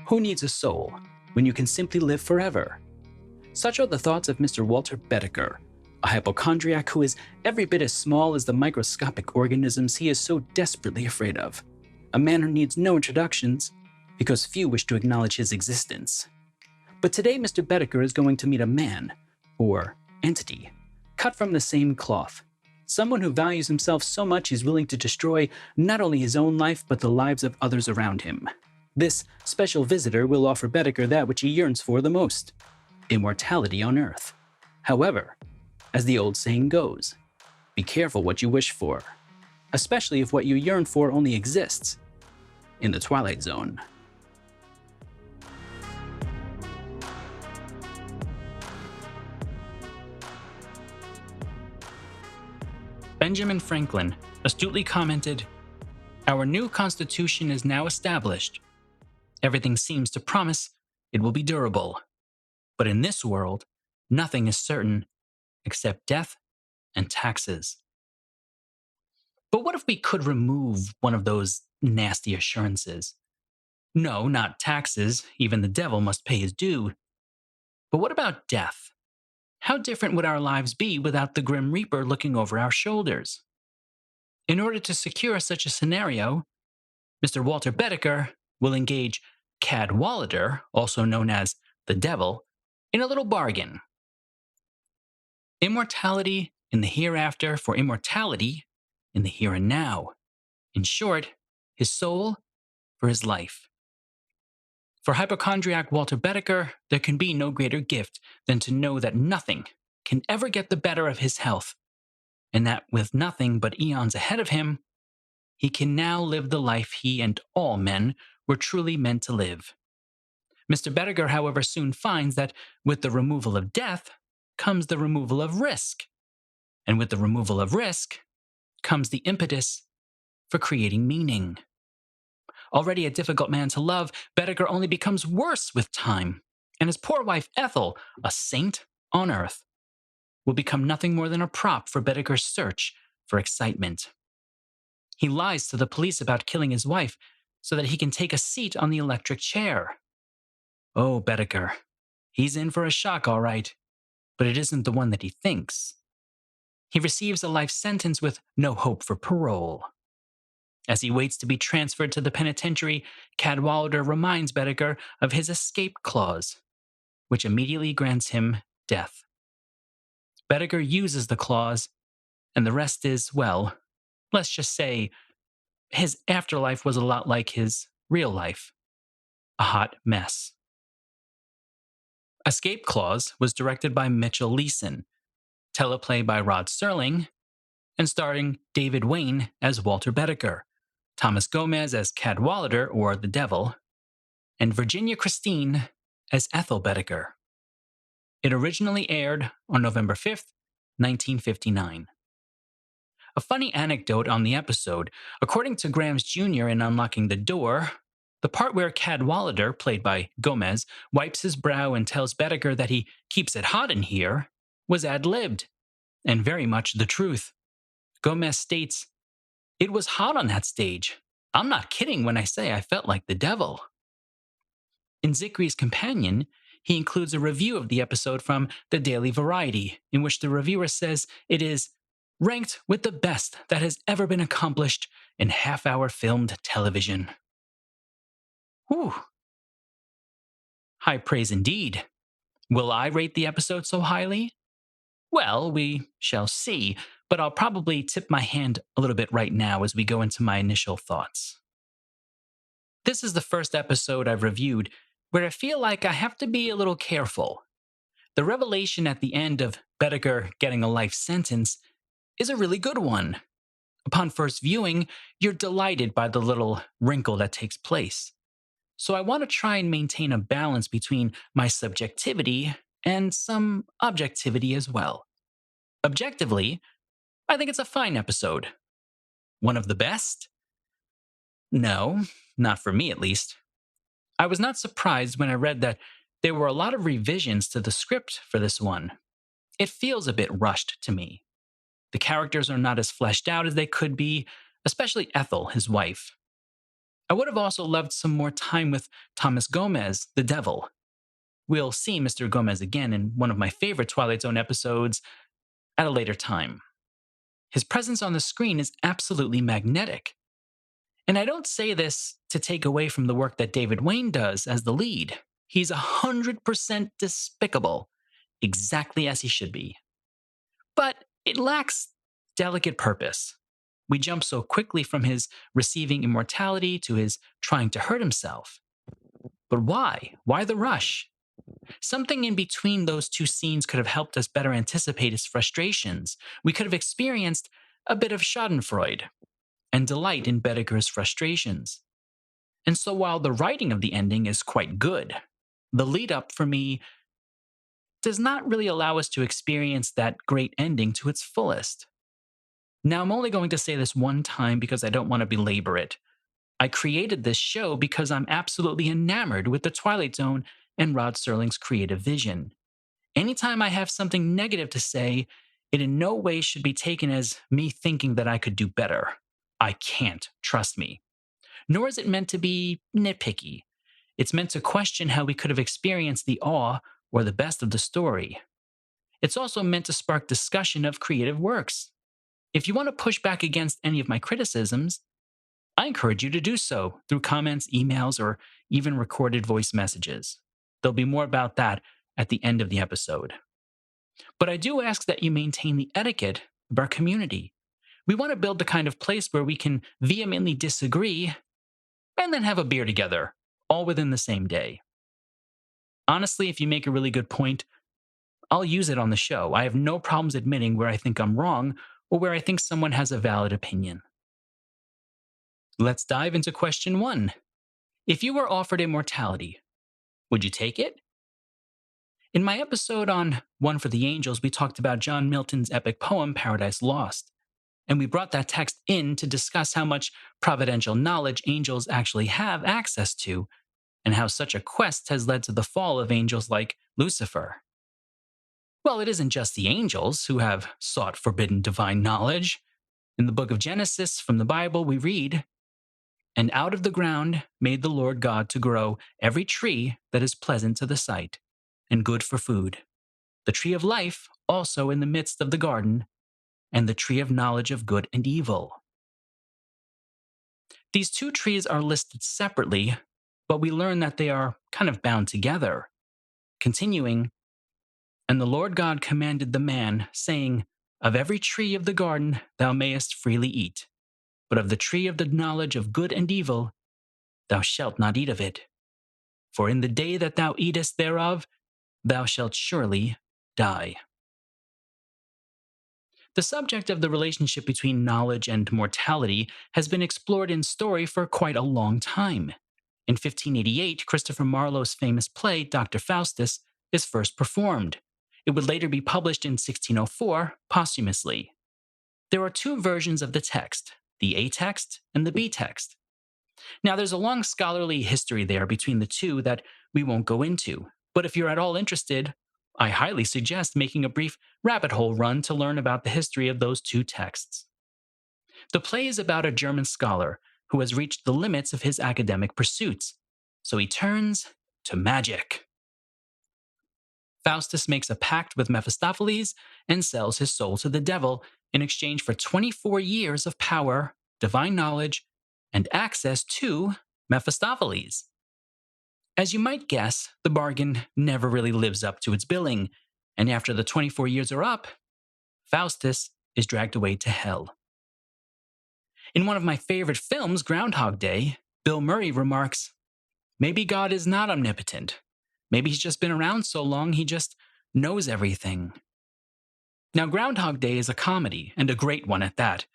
Who needs a soul when you can simply live forever? Such are the thoughts of Mr. Walter Bedecker, a hypochondriac who is every bit as small as the microscopic organisms he is so desperately afraid of. A man who needs no introductions, because few wish to acknowledge his existence. But today Mr. Bedecker is going to meet a man, or entity, cut from the same cloth. Someone who values himself so much he's willing to destroy not only his own life, but the lives of others around him. This special visitor will offer Bedecker that which he yearns for the most: immortality on Earth. However, as the old saying goes, be careful what you wish for, especially if what you yearn for only exists in the Twilight Zone. Benjamin Franklin astutely commented, "Our new Constitution is now established. Everything seems to promise it will be durable. But in this world, nothing is certain except death and taxes." But what if we could remove one of those nasty assurances? No, not taxes. Even the devil must pay his due. But what about death? How different would our lives be without the Grim Reaper looking over our shoulders? In order to secure such a scenario, Mr. Walter Bedecker will engage Cadwallader, also known as the Devil, in a little bargain. Immortality in the hereafter for immortality in the here and now. In short, his soul for his life. For hypochondriac Walter Bedecker, there can be no greater gift than to know that nothing can ever get the better of his health, and that with nothing but eons ahead of him, he can now live the life he and all men were truly meant to live. Mr. Bedecker, however, soon finds that with the removal of death comes the removal of risk, and with the removal of risk comes the impetus for creating meaning. Already a difficult man to love, Bedecker only becomes worse with time, and his poor wife Ethel, a saint on earth, will become nothing more than a prop for Bedecker's search for excitement. He lies to the police about killing his wife so that he can take a seat on the electric chair. Oh, Bedecker, he's in for a shock, all right, but it isn't the one that he thinks. He receives a life sentence with no hope for parole. As he waits to be transferred to the penitentiary, Cadwallader reminds Bedecker of his escape clause, which immediately grants him death. Bedecker uses the clause, and the rest is, well, let's just say, his afterlife was a lot like his real life. A hot mess. Escape Clause was directed by Mitchell Leeson, teleplay by Rod Serling, and starring David Wayne as Walter Bedecker, Thomas Gomez as Cadwallader, or the Devil, and Virginia Christine as Ethel Bedecker. It originally aired on November 5th, 1959. A funny anecdote on the episode: according to Grams Jr. in Unlocking the Door, the part where Cadwallader, played by Gomez, wipes his brow and tells Bedecker that he keeps it hot in here was ad-libbed, and very much the truth. Gomez states, "It was hot on that stage. I'm not kidding when I say I felt like the devil." In Zikri's Companion, he includes a review of the episode from the Daily Variety, in which the reviewer says it is ranked with the best that has ever been accomplished in half-hour filmed television. Whew. High praise indeed. Will I rate the episode so highly? Well, we shall see, but I'll probably tip my hand a little bit right now as we go into my initial thoughts. This is the first episode I've reviewed where I feel like I have to be a little careful. The revelation at the end of Bedecker getting a life sentence is a really good one. Upon first viewing, you're delighted by the little wrinkle that takes place. So I want to try and maintain a balance between my subjectivity and some objectivity as well. Objectively, I think it's a fine episode. One of the best? No, not for me at least. I was not surprised when I read that there were a lot of revisions to the script for this one. It feels a bit rushed to me. The characters are not as fleshed out as they could be, especially Ethel, his wife. I would have also loved some more time with Thomas Gomez, the devil. We'll see Mr. Gomez again in one of my favorite Twilight Zone episodes at a later time. His presence on the screen is absolutely magnetic. And I don't say this to take away from the work that David Wayne does as the lead. He's 100% despicable, exactly as he should be. But it lacks delicate purpose. We jump so quickly from his receiving immortality to his trying to hurt himself. But why? Why the rush? Something in between those two scenes could have helped us better anticipate his frustrations. We could have experienced a bit of Schadenfreude and delight in Bedecker's frustrations. And so while the writing of the ending is quite good, the lead up for me does not really allow us to experience that great ending to its fullest. Now, I'm only going to say this one time because I don't want to belabor it. I created this show because I'm absolutely enamored with the Twilight Zone and Rod Serling's creative vision. Anytime I have something negative to say, it in no way should be taken as me thinking that I could do better. I can't, trust me. Nor is it meant to be nitpicky. It's meant to question how we could have experienced the awe or the best of the story. It's also meant to spark discussion of creative works. If you want to push back against any of my criticisms, I encourage you to do so through comments, emails, or even recorded voice messages. There'll be more about that at the end of the episode. But I do ask that you maintain the etiquette of our community. We want to build the kind of place where we can vehemently disagree and then have a beer together, all within the same day. Honestly, if you make a really good point, I'll use it on the show. I have no problems admitting where I think I'm wrong or where I think someone has a valid opinion. Let's dive into question 1. If you were offered immortality, would you take it? In my episode on One for the Angels, we talked about John Milton's epic poem, Paradise Lost. And we brought that text in to discuss how much providential knowledge angels actually have access to, and how such a quest has led to the fall of angels like Lucifer. Well, it isn't just the angels who have sought forbidden divine knowledge. In the book of Genesis from the Bible, we read, "And out of the ground made the Lord God to grow every tree that is pleasant to the sight, and good for food, the tree of life also in the midst of the garden, and the tree of knowledge of good and evil." These two trees are listed separately, but we learn that they are kind of bound together. Continuing, "And the Lord God commanded the man, saying, Of every tree of the garden thou mayest freely eat, but of the tree of the knowledge of good and evil thou shalt not eat of it. For in the day that thou eatest thereof, thou shalt surely die." The subject of the relationship between knowledge and mortality has been explored in story for quite a long time. In 1588, Christopher Marlowe's famous play, Dr. Faustus, is first performed. It would later be published in 1604 posthumously. There are two versions of the text, the A text and the B text. Now, there's a long scholarly history there between the two that we won't go into, but if you're at all interested, I highly suggest making a brief rabbit hole run to learn about the history of those two texts. The play is about a German scholar who has reached the limits of his academic pursuits, so he turns to magic. Faustus makes a pact with Mephistopheles and sells his soul to the devil in exchange for 24 years of power, divine knowledge, and access to Mephistopheles. As you might guess, the bargain never really lives up to its billing, and after the 24 years are up, Faustus is dragged away to hell. In one of my favorite films, Groundhog Day, Bill Murray remarks, "Maybe God is not omnipotent. Maybe he's just been around so long he just knows everything." Now, Groundhog Day is a comedy, and a great one at that,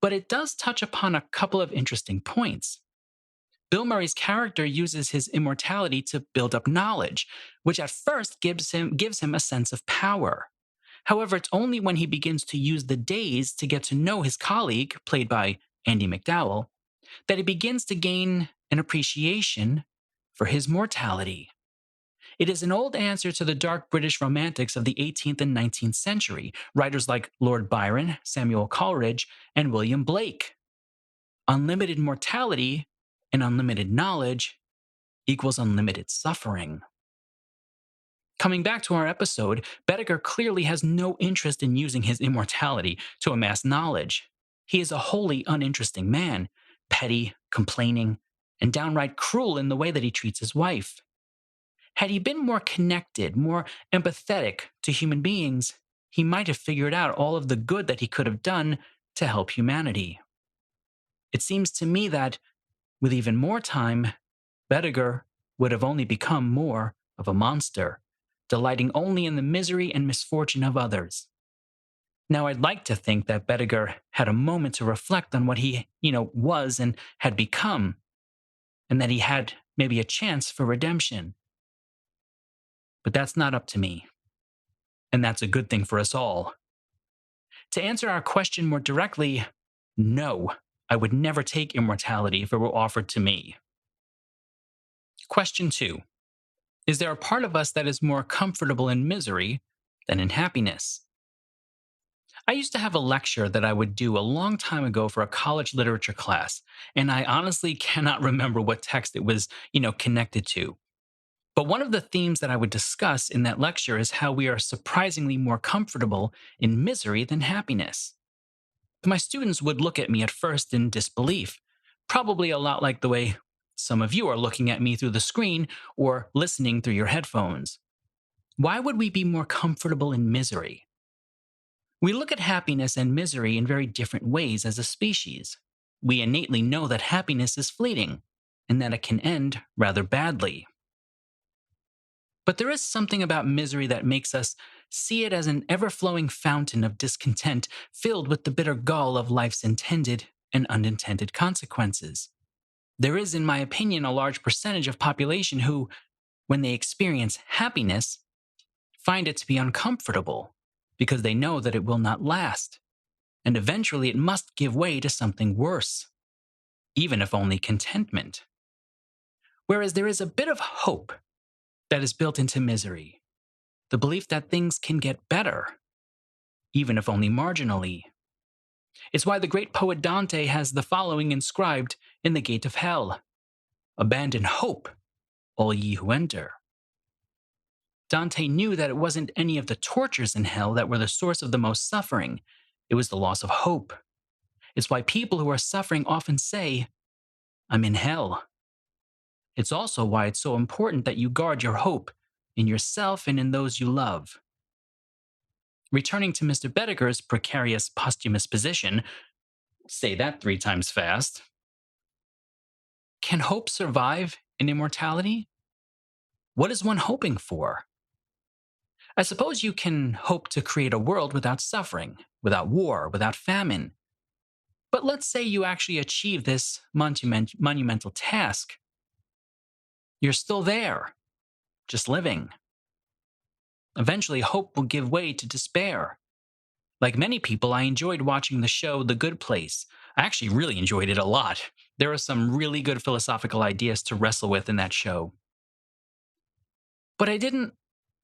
but it does touch upon a couple of interesting points. Bill Murray's character uses his immortality to build up knowledge, which at first gives him a sense of power. However, it's only when he begins to use the days to get to know his colleague, played by Andy McDowell, that he begins to gain an appreciation for his mortality. It is an old answer to the dark British romantics of the 18th and 19th century, writers like Lord Byron, Samuel Coleridge, and William Blake. Unlimited mortality and unlimited knowledge equals unlimited suffering. Coming back to our episode, Bedecker clearly has no interest in using his immortality to amass knowledge. He is a wholly uninteresting man, petty, complaining, and downright cruel in the way that he treats his wife. Had he been more connected, more empathetic to human beings, he might have figured out all of the good that he could have done to help humanity. It seems to me that, with even more time, Bedecker would have only become more of a monster, delighting only in the misery and misfortune of others. Now, I'd like to think that Bedecker had a moment to reflect on what he, was and had become, and that he had maybe a chance for redemption. But that's not up to me, and that's a good thing for us all. To answer our question more directly, no, I would never take immortality if it were offered to me. Question 2. Is there a part of us that is more comfortable in misery than in happiness? I used to have a lecture that I would do a long time ago for a college literature class, and I honestly cannot remember what text it was, connected to. But one of the themes that I would discuss in that lecture is how we are surprisingly more comfortable in misery than happiness. My students would look at me at first in disbelief, probably a lot like the way some of you are looking at me through the screen or listening through your headphones. Why would we be more comfortable in misery? We look at happiness and misery in very different ways as a species. We innately know that happiness is fleeting and that it can end rather badly. But there is something about misery that makes us see it as an ever flowing fountain of discontent filled with the bitter gall of life's intended and unintended consequences. There is, in my opinion, a large percentage of population who, when they experience happiness, find it to be uncomfortable because they know that it will not last, and eventually it must give way to something worse, even if only contentment. Whereas there is a bit of hope that is built into misery, the belief that things can get better, even if only marginally. It's why the great poet Dante has the following inscribed in the gate of hell: "Abandon hope, all ye who enter." Dante knew that it wasn't any of the tortures in hell that were the source of the most suffering. It was the loss of hope. It's why people who are suffering often say, "I'm in hell." It's also why it's so important that you guard your hope in yourself and in those you love. Returning to Mr. Bedecker's precarious posthumous position, say that 3 times fast. Can hope survive in immortality? What is one hoping for? I suppose you can hope to create a world without suffering, without war, without famine. But let's say you actually achieve this monumental task. You're still there, just living. Eventually, hope will give way to despair. Like many people, I enjoyed watching the show The Good Place. I actually really enjoyed it a lot. There are some really good philosophical ideas to wrestle with in that show. But I didn't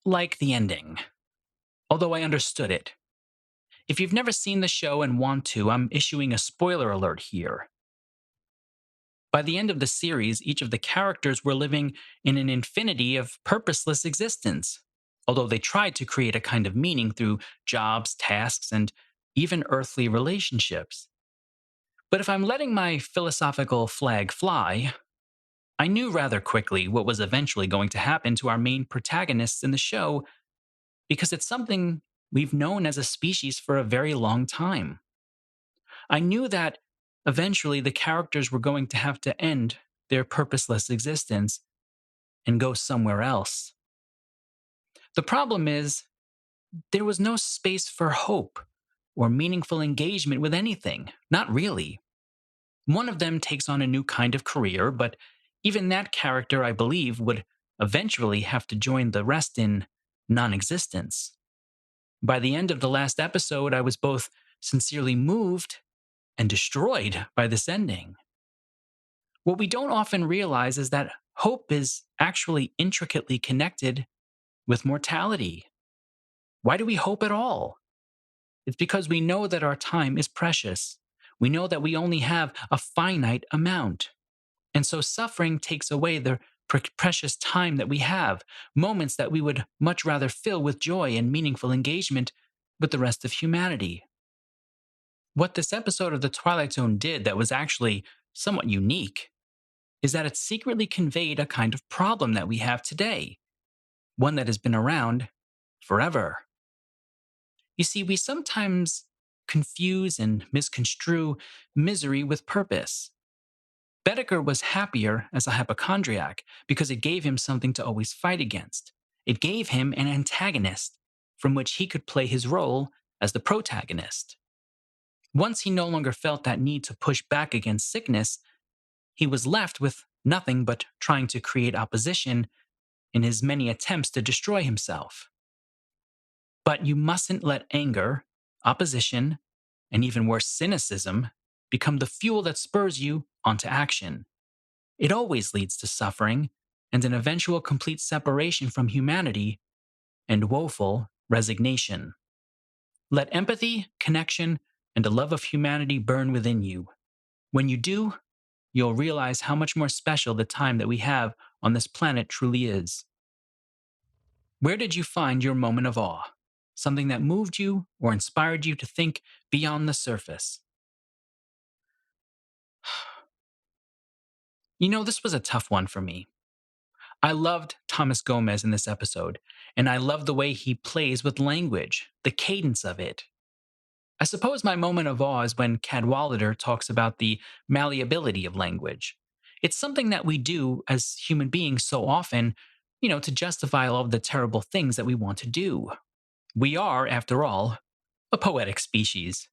like the ending, although I understood it. If you've never seen the show and want to, I'm issuing a spoiler alert here. By the end of the series, each of the characters were living in an infinity of purposeless existence, although they tried to create a kind of meaning through jobs, tasks, and even earthly relationships. But if I'm letting my philosophical flag fly, I knew rather quickly what was eventually going to happen to our main protagonists in the show because it's something we've known as a species for a very long time. I knew that eventually the characters were going to have to end their purposeless existence and go somewhere else. The problem is, there was no space for hope or meaningful engagement with anything. Not really. One of them takes on a new kind of career, but even that character, I believe, would eventually have to join the rest in non existence. By the end of the last episode, I was both sincerely moved and destroyed by this ending. What we don't often realize is that hope is actually intricately connected with mortality. Why do we hope at all? It's because we know that our time is precious. We know that we only have a finite amount. And so suffering takes away the precious time that we have, moments that we would much rather fill with joy and meaningful engagement with the rest of humanity. What this episode of The Twilight Zone did that was actually somewhat unique is that it secretly conveyed a kind of problem that we have today, one that has been around forever. You see, we sometimes confuse and misconstrue misery with purpose. Bedecker was happier as a hypochondriac because it gave him something to always fight against. It gave him an antagonist from which he could play his role as the protagonist. Once he no longer felt that need to push back against sickness, he was left with nothing but trying to create opposition in his many attempts to destroy himself. But you mustn't let anger, opposition, and even worse, cynicism become the fuel that spurs you onto action. It always leads to suffering and an eventual complete separation from humanity and woeful resignation. Let empathy, connection, and a love of humanity burn within you. When you do, you'll realize how much more special the time that we have on this planet truly is. Where did you find your moment of awe? Something that moved you or inspired you to think beyond the surface? This was a tough one for me. I loved Thomas Gomez in this episode, and I love the way he plays with language, the cadence of it. I suppose my moment of awe is when Cadwallader talks about the malleability of language. It's something that we do as human beings so often, to justify all of the terrible things that we want to do. We are, after all, a poetic species,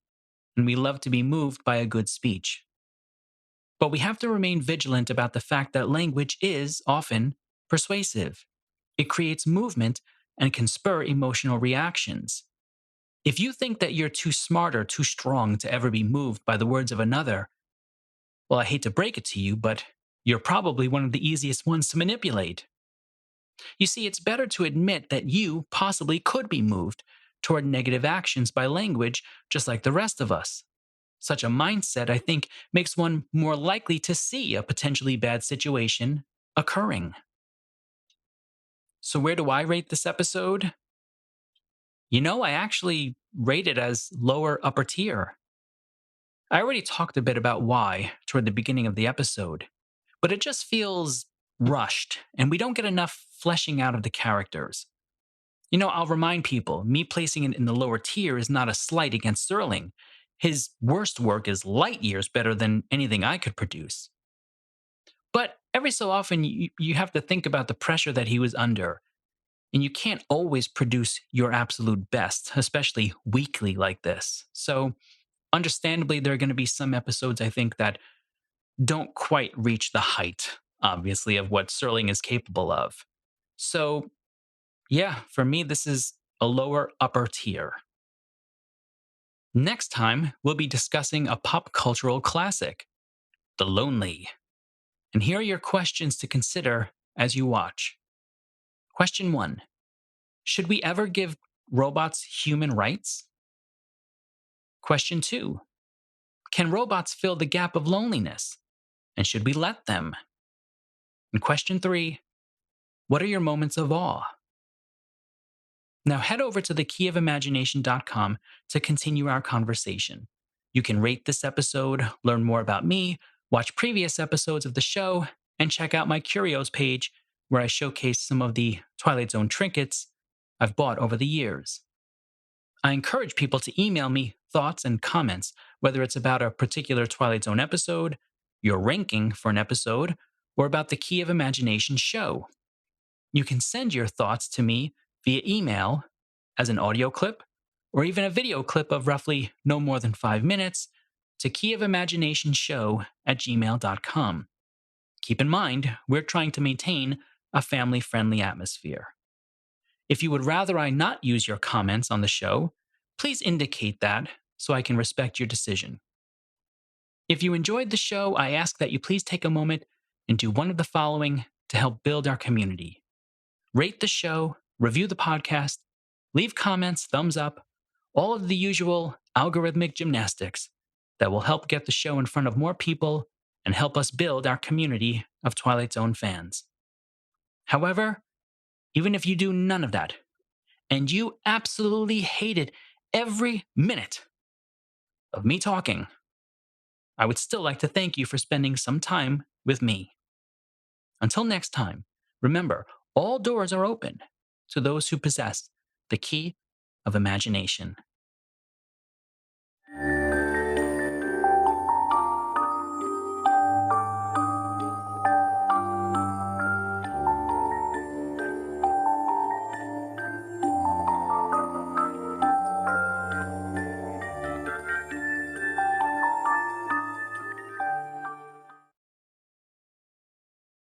and we love to be moved by a good speech. But we have to remain vigilant about the fact that language is often persuasive. It creates movement and can spur emotional reactions. If you think that you're too smart or too strong to ever be moved by the words of another, well, I hate to break it to you, but you're probably one of the easiest ones to manipulate. You see, it's better to admit that you possibly could be moved toward negative actions by language just like the rest of us. Such a mindset, I think, makes one more likely to see a potentially bad situation occurring. So, where do I rate this episode? I actually rate it as lower upper tier. I already talked a bit about why toward the beginning of the episode, but it just feels rushed, and we don't get enough fleshing out of the characters. I'll remind people, me placing it in the lower tier is not a slight against Sterling. His worst work is light years better than anything I could produce. But every so often, you have to think about the pressure that he was under. And you can't always produce your absolute best, especially weekly like this. So, understandably, there are going to be some episodes, I think, that don't quite reach the height, obviously, of what Serling is capable of. So, yeah, for me, this is a lower upper tier. Next time, we'll be discussing a pop cultural classic, The Lonely. And here are your questions to consider as you watch. Question 1. Should we ever give robots human rights? Question 2. Can robots fill the gap of loneliness? And should we let them? And question 3. What are your moments of awe? Now head over to thekeyofImagination.com to continue our conversation. You can rate this episode, learn more about me, watch previous episodes of the show, and check out my Curios page where I showcase some of the Twilight Zone trinkets I've bought over the years. I encourage people to email me thoughts and comments, whether it's about a particular Twilight Zone episode, your ranking for an episode, or about the Key of Imagination show. You can send your thoughts to me via email as an audio clip or even a video clip of roughly no more than 5 minutes to keyofimaginationsshow@gmail.com. Keep in mind, we're trying to maintain a family-friendly atmosphere. If you would rather I not use your comments on the show, please indicate that so I can respect your decision. If you enjoyed the show, I ask that you please take a moment and do one of the following to help build our community. Rate the show, review the podcast, leave comments, thumbs up, all of the usual algorithmic gymnastics that will help get the show in front of more people and help us build our community of Twilight Zone fans. However, even if you do none of that, and you absolutely hated every minute of me talking, I would still like to thank you for spending some time with me. Until next time, remember, all doors are open to those who possess the key of imagination.